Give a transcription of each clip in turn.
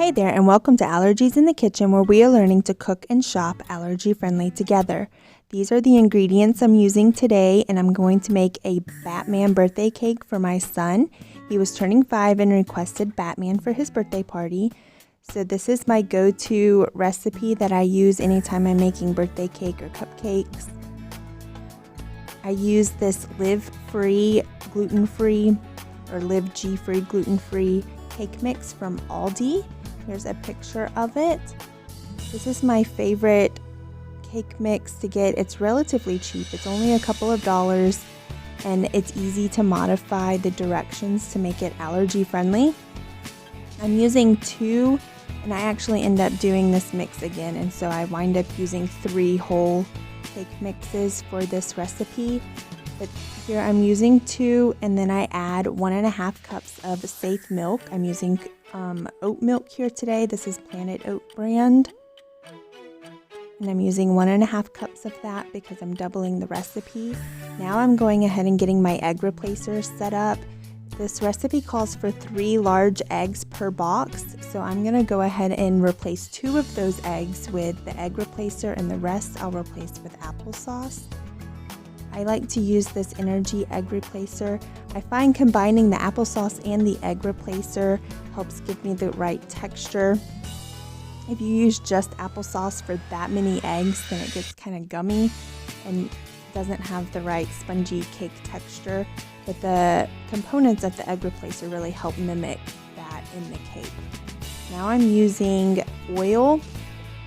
Hey there, and welcome to Allergies in the Kitchen, where we are learning to cook and shop allergy-friendly together. These are the ingredients I'm using today, and I'm going to make a Batman birthday cake for my son. He was turning 5 and requested Batman for his birthday party. So this is my go-to recipe that I use anytime I'm making birthday cake or cupcakes. I use this live-free, gluten-free, or live-G-free, gluten-free cake mix from Aldi. Here's a picture of it. This is my favorite cake mix to get. It's relatively cheap. It's only a couple of dollars, and it's easy to modify the directions to make it allergy friendly. I'm using 2, and I actually end up doing this mix again, and so I wind up using 3 whole cake mixes for this recipe. But here I'm using 2, and then I add 1.5 cups of safe milk. I'm using oat milk here today. This is Planet Oat brand. And I'm using 1.5 cups of that because I'm doubling the recipe. Now I'm going ahead and getting my egg replacer set up. This recipe calls for 3 large eggs per box, so I'm going to go ahead and replace 2 of those eggs with the egg replacer, and the rest I'll replace with applesauce. I like to use this Energy egg replacer. I find combining the applesauce and the egg replacer helps give me the right texture. If you use just applesauce for that many eggs, then it gets kind of gummy and doesn't have the right spongy cake texture. But the components of the egg replacer really help mimic that in the cake. Now I'm using oil.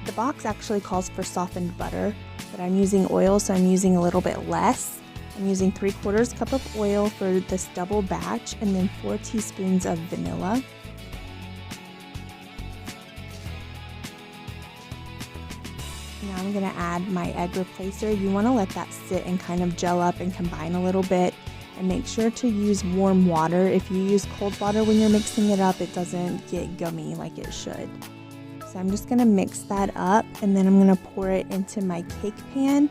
The box actually calls for softened butter, but I'm using oil, so I'm using a little bit less. I'm using 3/4 cup of oil for this double batch, and then 4 teaspoons of vanilla. Now I'm going to add my egg replacer. You want to let that sit and kind of gel up and combine a little bit, and make sure to use warm water. If you use cold water when you're mixing it up, it doesn't get gummy like it should. So I'm just going to mix that up, and then I'm going to pour it into my cake pan.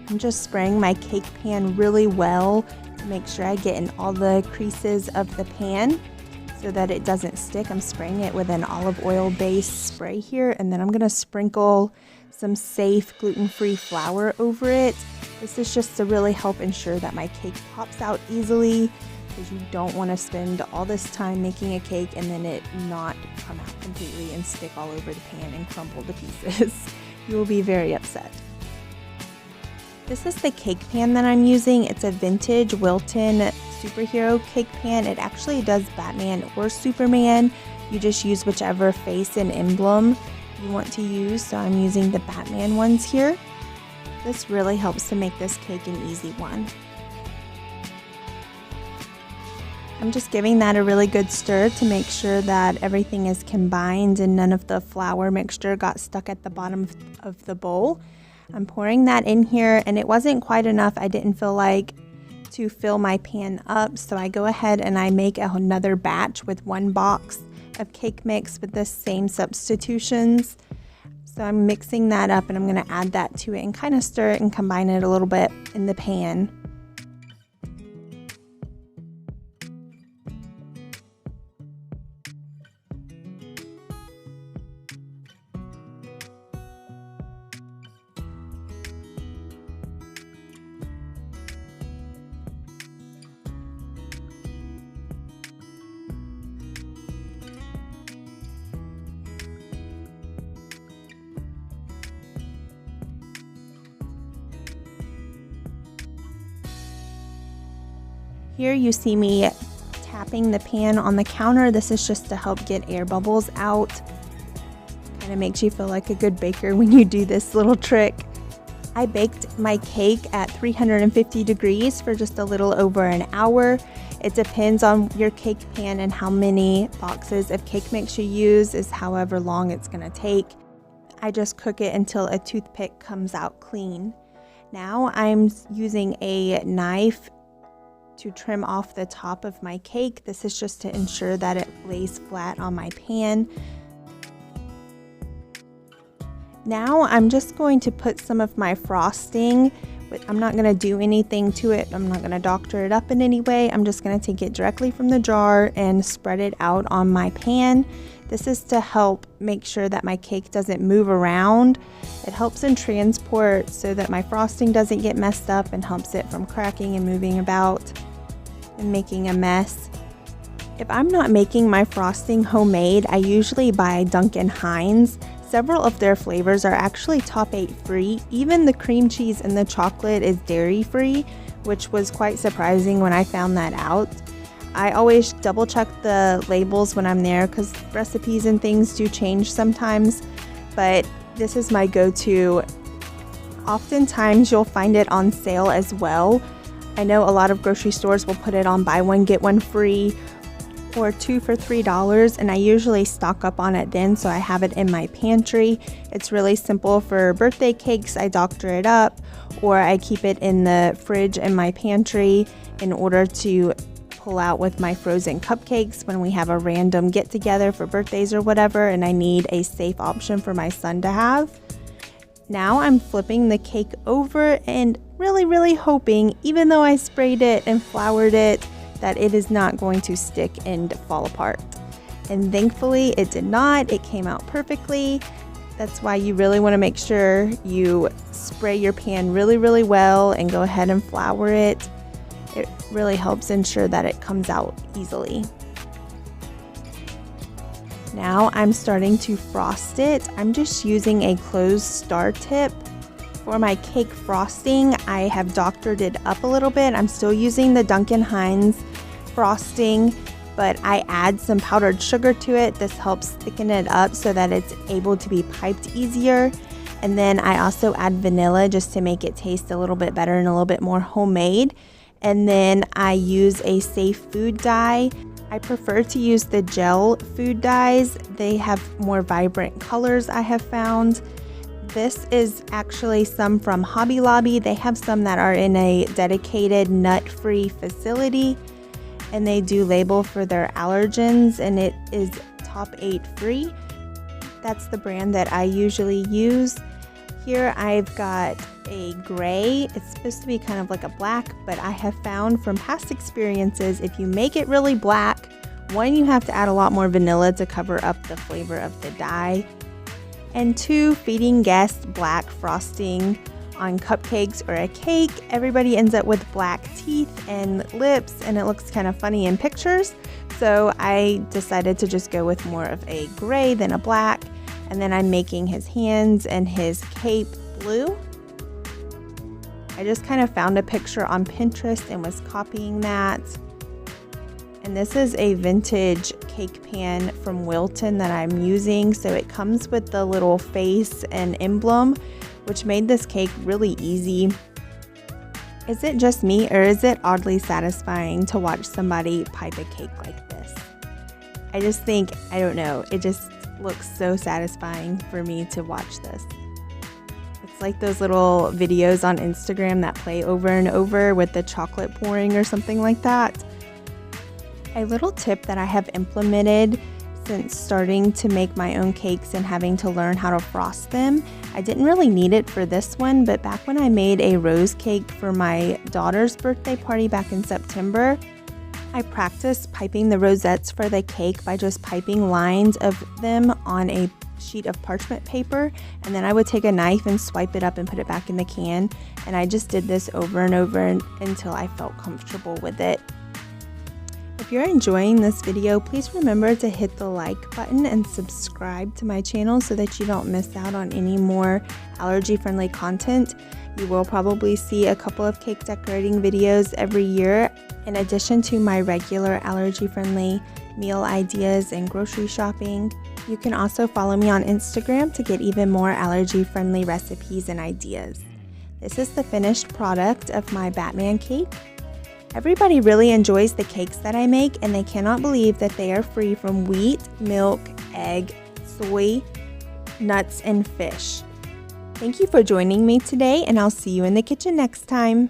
I'm just spraying my cake pan really well to make sure I get in all the creases of the pan so that it doesn't stick. I'm spraying it with an olive oil based spray here, and then I'm going to sprinkle some safe gluten-free flour over it. This is just to really help ensure that my cake pops out easily, because you don't want to spend all this time making a cake and then it not come out completely and stick all over the pan and crumble to pieces. You will be very upset. This is the cake pan that I'm using. It's a vintage Wilton superhero cake pan. It actually does Batman or Superman. You just use whichever face and emblem you want to use. So I'm using the Batman ones here. This really helps to make this cake an easy one. I'm just giving that a really good stir to make sure that everything is combined and none of the flour mixture got stuck at the bottom of the bowl. I'm pouring that in here, and it wasn't quite enough. I didn't feel like to fill my pan up, so I go ahead and I make another batch with 1 box of cake mix with the same substitutions. So I'm mixing that up, and I'm going to add that to it and kind of stir it and combine it a little bit in the pan. Here you see me tapping the pan on the counter. This is just to help get air bubbles out. Kind of makes you feel like a good baker when you do this little trick. I baked my cake at 350 degrees for just a little over an hour. It depends on your cake pan and how many boxes of cake mix you use is however long it's going to take. I just cook it until a toothpick comes out clean. Now I'm using a knife to trim off the top of my cake. This is just to ensure that it lays flat on my pan. Now I'm just going to put some of my frosting, but I'm not going to do anything to it. I'm not going to doctor it up in any way. I'm just going to take it directly from the jar and spread it out on my pan. This is to help make sure that my cake doesn't move around. It helps in transport so that my frosting doesn't get messed up and helps it from cracking and moving about and making a mess. If I'm not making my frosting homemade, I usually buy Duncan Hines. Several of their flavors are actually top 8 free. Even the cream cheese and the chocolate is dairy free, which was quite surprising when I found that out. I always double check the labels when I'm there because recipes and things do change sometimes, but this is my go-to. Oftentimes you'll find it on sale as well. I know a lot of grocery stores will put it on buy one get one free or 2 for $3, and I usually stock up on it then, so I have it in my pantry. It's really simple for birthday cakes. I doctor it up, or I keep it in the fridge in my pantry in order to pull out with my frozen cupcakes when we have a random get together for birthdays or whatever, and I need a safe option for my son to have. Now I'm flipping the cake over and really hoping, even though I sprayed it and floured it, that it is not going to stick and fall apart. And thankfully it did not. It came out perfectly. That's why you really want to make sure you spray your pan really well and go ahead and flour it. It really helps ensure that it comes out easily. Now I'm starting to frost it. I'm just using a closed star tip. For my cake frosting, I have doctored it up a little bit. I'm still using the Duncan Hines frosting, but I add some powdered sugar to it. This helps thicken it up so that it's able to be piped easier. And then I also add vanilla just to make it taste a little bit better and a little bit more homemade. And then I use a safe food dye. I prefer to use the gel food dyes. They have more vibrant colors, I have found. This is actually some from Hobby Lobby. They have some that are in a dedicated nut-free facility, and they do label for their allergens, and it is top 8 free. That's the brand that I usually use. Here I've got a gray. It's supposed to be kind of like a black, but I have found from past experiences, if you make it really black, one, you have to add a lot more vanilla to cover up the flavor of the dye. And 2, feeding guests black frosting on cupcakes or a cake, everybody ends up with black teeth and lips, and it looks kind of funny in pictures. So I decided to just go with more of a gray than a black. And then I'm making his hands and his cape blue. I just kind of found a picture on Pinterest and was copying that. And this is a vintage cake pan from Wilton that I'm using. So it comes with the little face and emblem, which made this cake really easy. Is it just me, or is it oddly satisfying to watch somebody pipe a cake like this? I just think, I don't know, it just looks so satisfying for me to watch this. It's like those little videos on Instagram that play over and over with the chocolate pouring or something like that. A little tip that I have implemented since starting to make my own cakes and having to learn how to frost them. I didn't really need it for this one, but back when I made a rose cake for my daughter's birthday party back in September, I practiced piping the rosettes for the cake by just piping lines of them on a sheet of parchment paper, and then I would take a knife and swipe it up and put it back in the can, and I just did this over and over until I felt comfortable with it. If you're enjoying this video, please remember to hit the like button and subscribe to my channel so that you don't miss out on any more allergy-friendly content. You will probably see a couple of cake decorating videos every year, in addition to my regular allergy-friendly meal ideas and grocery shopping. You can also follow me on Instagram to get even more allergy-friendly recipes and ideas. This is the finished product of my Batman cake. Everybody really enjoys the cakes that I make, and they cannot believe that they are free from wheat, milk, egg, soy, nuts, and fish. Thank you for joining me today, and I'll see you in the kitchen next time.